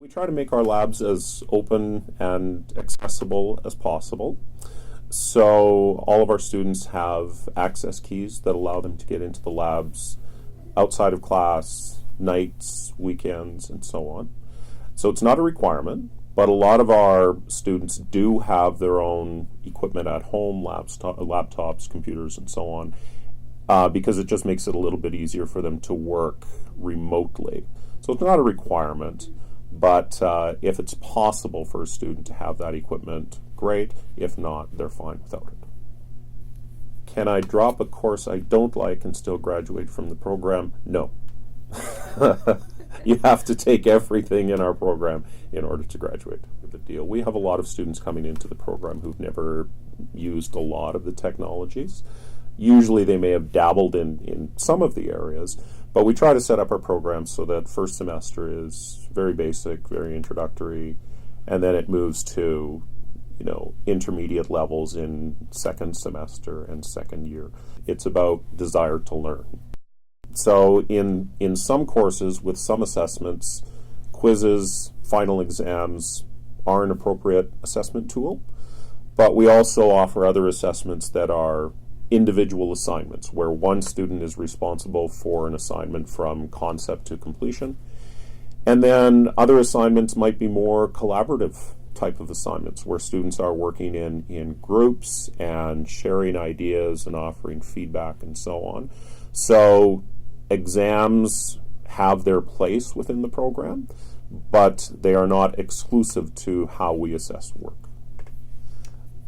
We try to make our labs as open and accessible as possible. So all of our students have access keys that allow them to get into the labs outside of class, nights, weekends, and so on. So it's not a requirement, but a lot of our students do have their own equipment at home, laptops, computers, and so on, because it just makes it a little bit easier for them to work remotely. So it's not a requirement. But if it's possible for a student to have that equipment, great. If not, they're fine without it. Can I drop a course I don't like and still graduate from the program? No. You have to take everything in our program in order to graduate. The deal. We have a lot of students coming into the program who've never used a lot of the technologies. Usually they may have dabbled in some of the areas, but we try to set up our program so that first semester is very basic, very introductory, and then it moves to, intermediate levels in second semester and second year. It's about desire to learn. So in some courses with some assessments, quizzes, final exams are an appropriate assessment tool, but we also offer other assessments that are individual assignments where one student is responsible for an assignment from concept to completion. And then other assignments might be more collaborative type of assignments where students are working in groups and sharing ideas and offering feedback and so on. So exams have their place within the program, but they are not exclusive to how we assess work.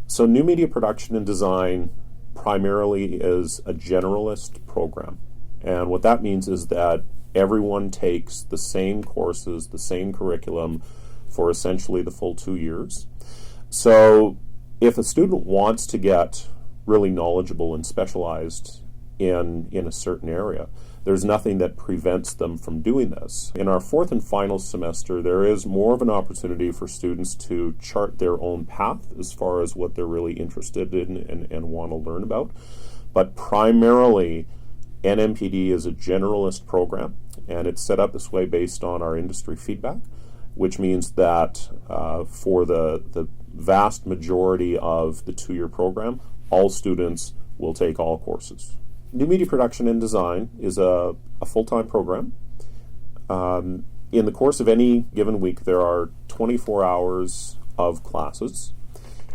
So new media production and design primarily is a generalist program. And what that means is that everyone takes the same courses, the same curriculum for essentially the full 2 years. So if a student wants to get really knowledgeable and specialized in a certain area, there's nothing that prevents them from doing this. In our fourth and final semester, there is more of an opportunity for students to chart their own path as far as what they're really interested in and want to learn about. But primarily, NMPD is a generalist program, and it's set up this way based on our industry feedback, which means that for the vast majority of the 2-year program, all students will take all courses. New media production and design is a full-time program. In the course of any given week, there are 24 hours of classes,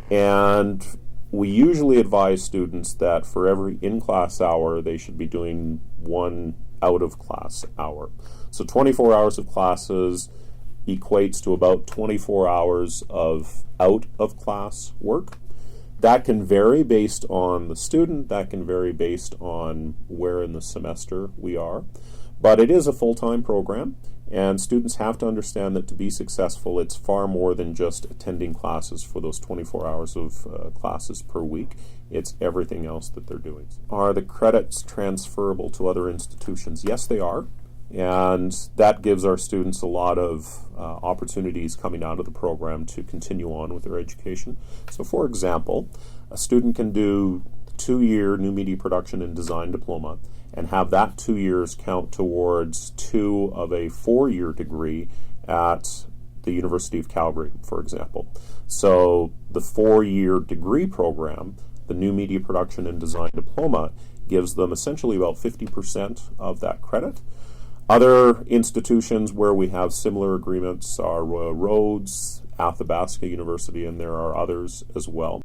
and we usually advise students that for every in-class hour, they should be doing one out-of-class hour. So 24 hours of classes equates to about 24 hours of out-of-class work. That can vary based on the student, that can vary based on where in the semester we are, but it is a full-time program, and students have to understand that to be successful, it's far more than just attending classes for those 24 hours of classes per week. It's everything else that they're doing. Are the credits transferable to other institutions? Yes, they are. And that gives our students a lot of opportunities coming out of the program to continue on with their education. So for example, a student can do the 2-year new media production and design diploma and have that 2 years count towards 2 of a 4-year degree at the University of Calgary, for example. So the 4-year degree program, the new media production and design diploma, gives them essentially about 50% of that credit. Other institutions where we have similar agreements are Royal Roads, Athabasca University, and there are others as well.